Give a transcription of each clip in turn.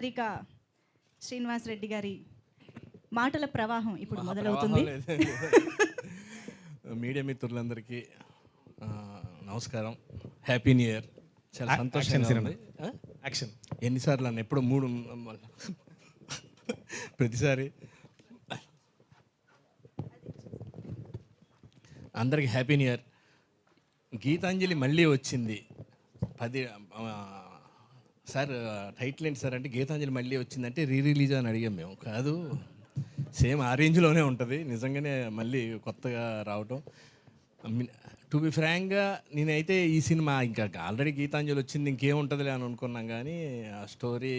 పత్రిక శ్రీనివాస్ రెడ్డి గారి మాటల ప్రవాహం ఇప్పుడు మొదలవుతుంది. మీడియా మిత్రులందరికీ నమస్కారం, హ్యాపీ న్యూ ఇయర్. చాలా సంతోషంగా ఉంది. యాక్షన్ ఎన్నిసార్లు అన్న ఎప్పుడు మూడు ప్రతిసారి అందరికీ హ్యాపీ న్యూ ఇయర్. గీతాంజలి మళ్ళీ వచ్చింది. సార్ టైటిల్ ఏంటి సార్ అంటే గీతాంజలి మళ్ళీ వచ్చిందంటే రిలీజ్ అని అడిగాం మేము. కాదు, సేమ్ ఆ రేంజ్లోనే ఉంటుంది. నిజంగానే మళ్ళీ కొత్తగా రావటం. టు బి ఫ్రాంక్గా నేనైతే ఈ సినిమా ఇంకా ఆల్రెడీ గీతాంజలి వచ్చింది ఇంకేముంటుందిలే అని అనుకున్నాం, కానీ ఆ స్టోరీ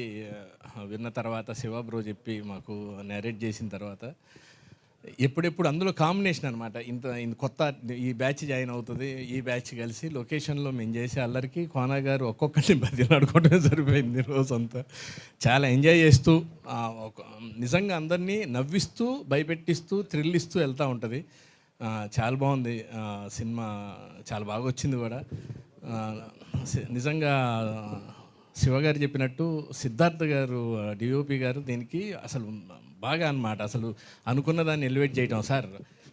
విన్న తర్వాత శివ బ్రో చెప్పి మాకు నరేట్ చేసిన తర్వాత ఎప్పుడెప్పుడు అందులో కాంబినేషన్ అనమాట. ఇంత కొత్త ఈ బ్యాచ్ జాయిన్ అవుతుంది, ఈ బ్యాచ్ కలిసి లొకేషన్లో మేము చేసే అల్లరికి కోనా గారు ఒక్కొక్కరిని బదిలాడుకోవడమే సరిపోయింది రోజంతా. చాలా ఎంజాయ్ చేస్తూ నిజంగా అందరినీ నవ్విస్తూ భయపెట్టిస్తూ థ్రిల్ ఇస్తూ వెళ్తూ ఉంటుంది. చాలా బాగుంది సినిమా, చాలా బాగా వచ్చింది కూడా. నిజంగా శివగారు చెప్పినట్టు సిద్ధార్థ్ గారు డిఓపి గారు దీనికి అసలు బాగా అన్నమాట. అసలు అనుకున్న దాన్ని ఎలివేట్ చేయటం. సార్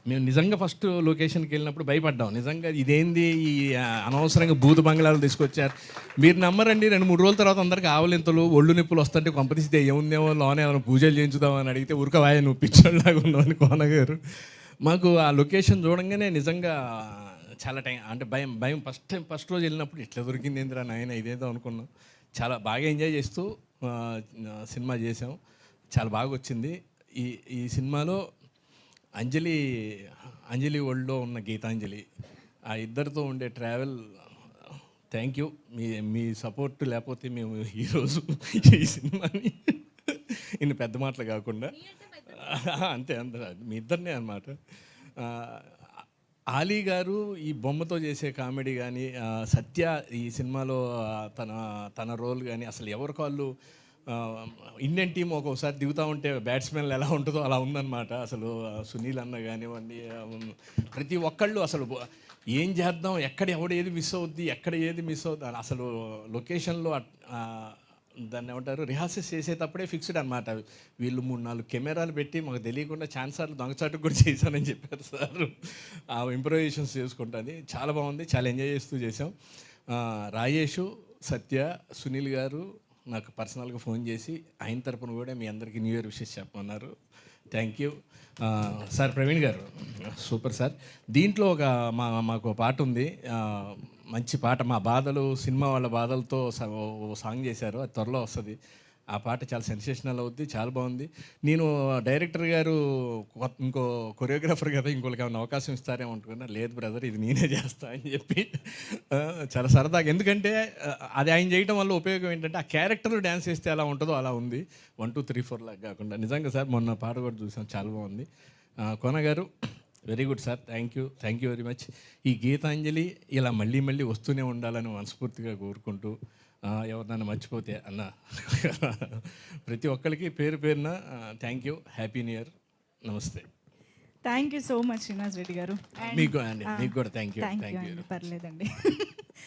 మేము నిజంగా ఫస్ట్ లొకేషన్కి వెళ్ళినప్పుడు భయపడ్డాం. నిజంగా ఇదేంది ఈ అనవసరంగా భూత బంగ్లాలు తీసుకొచ్చారు. మీరు నమ్మరండి, 2-3 రోజుల తర్వాత అందరికీ ఆవలింతలు ఒళ్ళు నొప్పులు వస్తుంటే కొంపతీస్తే ఏముందేమో లోనే ఏమైనా పూజలు చేయించుదామని అడిగితే ఉరకవాయ నువ్వు పిచ్చోళ్ళలాగా ఉన్నామని కోన గారు మాకు ఆ లొకేషన్ చూడంగానే నిజంగా చాలా టైం అంటే భయం ఫస్ట్ రోజు వెళ్ళినప్పుడు ఇట్లా దొరికింది ఏందిరా నాయన ఇదేదో అనుకున్నాం. చాలా బాగా ఎంజాయ్ చేస్తూ సినిమా చేసాం. చాలా బాగా వచ్చింది. ఈ సినిమాలో అంజలి ఒళ్ళో ఉన్న గీతాంజలి, ఆ ఇద్దరితో ఉండే travel, thank you. Me support లేకపోతే మేము ఈరోజు ఈ సినిమాని ఇన్ని పెద్ద మాటలు కాకుండా అంతే మీ ఇద్దరినే అన్నమాట. ఆలీ గారు ఈ బొమ్మతో చేసే కామెడీ కానీ, సత్య ఈ సినిమాలో తన రోల్ కానీ, అసలు ఎవరికి వాళ్ళు ఇండియన్ టీం ఒక్కొక్కసారి దిగుతూ ఉంటే బ్యాట్స్మెన్లు ఎలా ఉంటుందో అలా ఉందన్నమాట. అసలు సునీల్ అన్న కానివ్వండి, ప్రతి ఒక్కళ్ళు అసలు ఏం చేద్దాం, ఎక్కడ ఏది మిస్ అవుద్ది, ఎక్కడ ఏది మిస్ అవుద్ది, అసలు లొకేషన్లో దాన్ని ఏమంటారు రిహార్సల్స్ చేసేటప్పుడే ఫిక్స్డ్ అనమాట. వీళ్ళు 3-4 కెమెరాలు పెట్టి మాకు తెలియకుండా ఛాన్సార్లు దొంగచాటుకు కూడా చేశానని చెప్పారు సార్. ఆ ఇంప్రొవైజేషన్స్ చేసుకుంటుంది. చాలా బాగుంది, చాలా ఎంజాయ్ చేస్తూ చేసాం. రాజేష్, సత్య, సునీల్ గారు నాకు పర్సనల్గా ఫోన్ చేసి ఆయన తరపున కూడా మీ అందరికీ న్యూ ఇయర్ విషెస్ చెప్పమన్నారు. Thank you sir. Praveen garu super sir. దీంట్లో మాకు పాట ఉంది, మంచి పాట. మా బాధలు సినిమా వాళ్ళ బాధలతో సాంగ్ చేశారు, అది త్వరలో వస్తుంది. ఆ పాట చాలా సెన్సేషనల్ అవుద్ది, చాలా బాగుంది. నేను డైరెక్టర్ గారు ఇంకో కొరియోగ్రాఫర్ కదా ఇంకోళ్ళకి ఏమైనా అవకాశం ఇస్తారేమో అనుకున్నా. లేదు బ్రదర్, ఇది నేనే చేస్తా అని చెప్పి చాలా సరదాగా, ఎందుకంటే అది ఆయన చేయడం వల్ల ఉపయోగం ఏంటంటే ఆ క్యారెక్టర్లో డ్యాన్స్ చేస్తే ఎలా ఉంటుందో అలా ఉంది. 1 2 3 4 లాగా కాకుండా. నిజంగా సార్ మొన్న పాట కూడా చూసాం, చాలా బాగుంది. కోన గారు very good sir, thank you very much. ఈ గీతాంజలి ఇలా మళ్ళీ వస్తూనే ఉండాలని మనస్ఫూర్తిగా కోరుకుంటూ, ఎవరినైనా మర్చిపోతే అన్న ప్రతి ఒక్కరికి పేరున thank you, happy new year, నమస్తే. Thank you so much Srinivas Reddy garu. మీకు కూడా థ్యాంక్ యూ. పర్లేదండి.